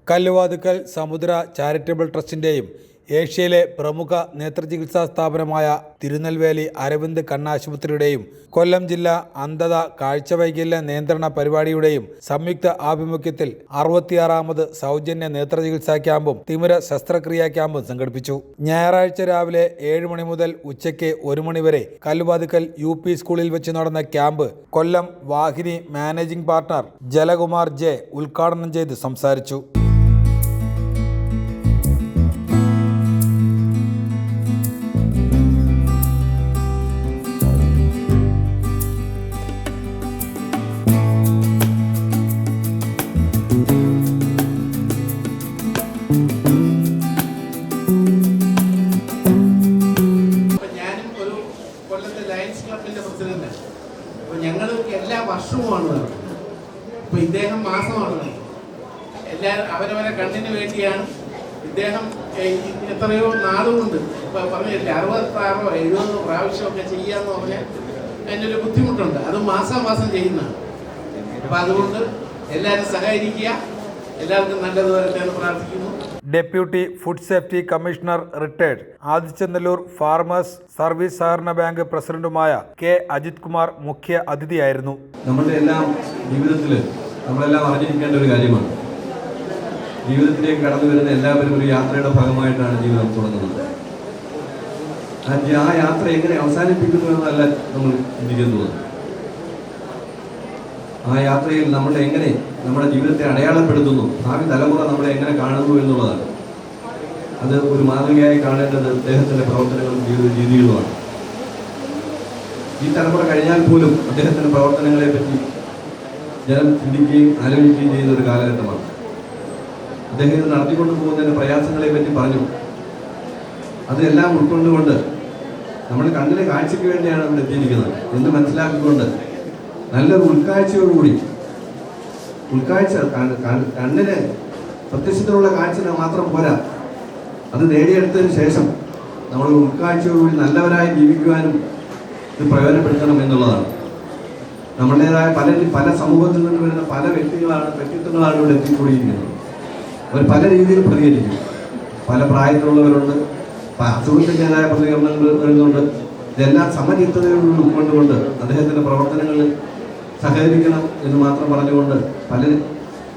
കല്ലുവാതുക്കൽ സമുദ്ര ചാരിറ്റബിൾ ട്രസ്റ്റിൻ്റെയും ഏഷ്യയിലെ പ്രമുഖ നേത്രചികിത്സാ സ്ഥാപനമായ തിരുനെൽവേലി അരവിന്ദ് കണ്ണാശുപത്രിയുടെയും കൊല്ലം ജില്ലാ അന്ധത കാഴ്ചവൈകല്യ നിയന്ത്രണ പരിപാടിയുടെയും സംയുക്ത ആഭിമുഖ്യത്തിൽ 66ാമത് സൗജന്യ നേത്രചികിത്സാ ക്യാമ്പും തിമിര ശസ്ത്രക്രിയാ ക്യാമ്പും സംഘടിപ്പിച്ചു. ഞായറാഴ്ച രാവിലെ 7 മണി മുതൽ ഉച്ചയ്ക്ക് 1 മണി വരെ കല്ലുവാതുക്കൽ UP സ്കൂളിൽ വെച്ച് നടന്ന ക്യാമ്പ് കൊല്ലം വാഹിനി മാനേജിംഗ് പാർട്ണർ ജലകുമാർ J ഉദ്ഘാടനം ചെയ്ത് സംസാരിച്ചു. ലയൺസ് ക്ലബിന്റെ പ്രസിഡന്റ്. അപ്പോൾ ഞങ്ങൾ എല്ലാ വർഷവുമാണ് വരുന്നത്. ഇപ്പോൾ ഇദ്ദേഹം മാസമാണ്. എല്ലാവരും അവരവരെ കണ്ണിന് വേണ്ടിയാണ്. ഇദ്ദേഹം എത്രയോ നാളുകൊണ്ട് ഇപ്പോൾ പറഞ്ഞില്ലേ 66 70 പ്രാവശ്യമൊക്കെ ചെയ്യാന്ന് പറഞ്ഞാൽ അതിൻ്റെ ഒരു ബുദ്ധിമുട്ടുണ്ട്. അത് മാസാമാസം ചെയ്യുന്നതാണ്. അപ്പോൾ അതുകൊണ്ട് എല്ലാവരും സഹകരിക്കുക. എല്ലാവർക്കും നല്ലത് വരട്ടെ എന്ന് പ്രാർത്ഥിക്കുന്നു. Deputy food safety commissioner retired Adichanallur farmers service സഹകരണ ബാങ്ക് പ്രസിഡന്റുമായ K അജിത് കുമാർ മുഖ്യ അതിഥിയായിരുന്നു. നമ്മുടെ എല്ലാം ജീവിതത്തിൽ നമ്മളെല്ലാം അറിഞ്ഞിരിക്കേണ്ട ഒരു കാര്യമാണ്. ജീവിതത്തിലേക്ക് കടന്നു വരുന്ന എല്ലാവരും ഒരു യാത്രയുടെ ഭാഗമായിട്ടാണ് ജീവിതം തുടങ്ങുന്നത്. ആ യാത്ര എങ്ങനെ അവസാനിപ്പിക്കുന്നു എന്നല്ല നമ്മൾ ചിന്തിക്കുന്നത്. ആ യാത്രയിൽ നമ്മൾ എങ്ങനെ നമ്മുടെ ജീവിതത്തെ അടയാളപ്പെടുത്തുന്നു, ഭാവി തലമുറ നമ്മളെ എങ്ങനെ കാണുന്നു എന്നുള്ളതാണ്. അത് ഒരു മാതൃകയായി കാണേണ്ടത് അദ്ദേഹത്തിൻ്റെ പ്രവർത്തനങ്ങളും ജീവിത രീതികളുമാണ്. ഈ തലമുറ കഴിഞ്ഞാൽ പോലും അദ്ദേഹത്തിൻ്റെ പ്രവർത്തനങ്ങളെ പറ്റി ജനം ചിന്തിക്കുകയും ആലോചിക്കുകയും ചെയ്യുന്ന ഒരു കാലഘട്ടമാണ്. അദ്ദേഹം ഇത് നടത്തിക്കൊണ്ടു പോകുന്നതിൻ്റെ പ്രയാസങ്ങളെ പറ്റി പറഞ്ഞു. അതെല്ലാം ഉൾക്കൊണ്ടുകൊണ്ട് നമ്മൾ കണ്ണിലെ കാഴ്ചയ്ക്ക് വേണ്ടിയാണ് നമ്മൾ എത്തിയിരിക്കുന്നത് എന്ന് മനസ്സിലാക്കിക്കൊണ്ട് നല്ലൊരു ഉൾക്കാഴ്ചയോടുകൂടി, ഉൾക്കാഴ്ച കണ്ണിന് പ്രത്യക്ഷത്തിലുള്ള കാഴ്ച മാത്രം പോരാ, അത് നേടിയെടുത്തതിന് ശേഷം നമ്മൾ ഉൾക്കാഴ്ചയോടുകൂടി നല്ലവരായി ജീവിക്കുവാനും ഇത് പ്രയോജനപ്പെടുത്തണം എന്നുള്ളതാണ്. നമ്മളുടേതായ പല സമൂഹത്തിൽ നിന്ന് വരുന്ന പല വ്യക്തിത്വങ്ങളാണ് ഇവിടെ എത്തിക്കൂടിയിരിക്കുന്നത്. അവർ പല രീതിയിൽ പ്രതികരിക്കും. പല പ്രായത്തിലുള്ളവരുണ്ട്, അസുഖത്തിൻ്റെതായ പ്രതികരണങ്ങൾ വരുന്നുണ്ട്. ഇതെല്ലാം സമചിത്തതയോട് ഉൾക്കൊണ്ടുകൊണ്ട് അദ്ദേഹത്തിൻ്റെ പ്രവർത്തനങ്ങളിൽ സഹകരിക്കണം എന്ന് മാത്രം പറഞ്ഞുകൊണ്ട്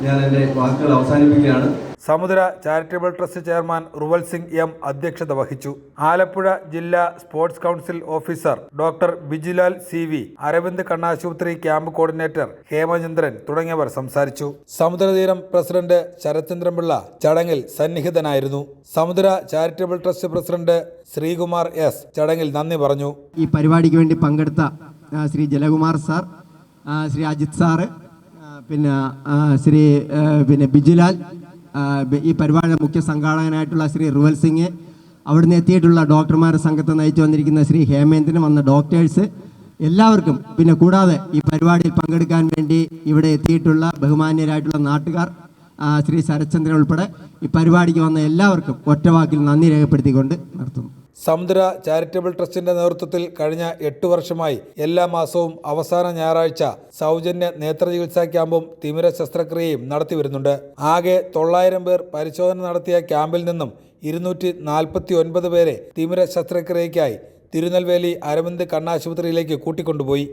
ഞാൻ എൻ്റെ വാക്കുകൾ അവസാനിപ്പിക്കുകയാണ്. Samudra charitable trust chairman Ruval Singh M അധ്യക്ഷത വഹിച്ചു. ആലപ്പുഴ ജില്ലാ sports council officer doctor Bijilal CV, Aravind കണ്ണാശുപത്രി ക്യാമ്പ് കോർഡിനേറ്റർ ഹേമചന്ദ്രൻ തുടങ്ങിയവർ സംസാരിച്ചു. സമുദ്രതീരം പ്രസിഡന്റ് ശരത്ചന്ദ്രൻപിള്ള ചടങ്ങിൽ സന്നിഹിതനായിരുന്നു. സമുദ്ര charitable trust president Sreekumar S ചടങ്ങിൽ നന്ദി പറഞ്ഞു. ഈ പരിപാടിക്ക് വേണ്ടി പങ്കെടുത്ത ശ്രീ ജലകുമാർ സാർ, ശ്രീ അജിത് സാറ്, പിന്നെ ബിജിലാൽ, ഈ പരിപാടിയുടെ മുഖ്യ സംഘാടകനായിട്ടുള്ള ശ്രീ റുവൽ സിംഗ്, അവിടുന്ന് എത്തിയിട്ടുള്ള ഡോക്ടർമാരുടെ സംഘത്തെ നയിച്ചു വന്നിരിക്കുന്ന ശ്രീ ഹേമേന്ദ്രൻ, വന്ന ഡോക്ടേഴ്സ് എല്ലാവർക്കും, പിന്നെ കൂടാതെ ഈ പരിപാടിയിൽ പങ്കെടുക്കാൻ വേണ്ടി ഇവിടെ എത്തിയിട്ടുള്ള ബഹുമാന്യരായിട്ടുള്ള നാട്ടുകാർ, ശ്രീ ശരത്ചന്ദ്രൻ ഉൾപ്പെടെ ഈ പരിപാടിക്ക് വന്ന എല്ലാവർക്കും ഒറ്റവാക്കിൽ നന്ദി രേഖപ്പെടുത്തിക്കൊണ്ട് നിർത്തുന്നു. സമുദ്ര ചാരിറ്റബിൾ ട്രസ്റ്റിന്റെ നേതൃത്വത്തിൽ കഴിഞ്ഞ 8 വർഷമായി എല്ലാ മാസവും അവസാന ഞായറാഴ്ച സൗജന്യ നേത്രചികിത്സാ ക്യാമ്പും തിമിര ശസ്ത്രക്രിയയും നടത്തിവരുന്നുണ്ട്. ആകെ 900 പേർ പരിശോധന നടത്തിയ ക്യാമ്പിൽ നിന്നും 249 പേരെ തിമിര ശസ്ത്രക്രിയയ്ക്കായി തിരുനെൽവേലി അരവിന്ദ് കണ്ണാശുപത്രിയിലേക്ക് കൂട്ടിക്കൊണ്ടുപോയി.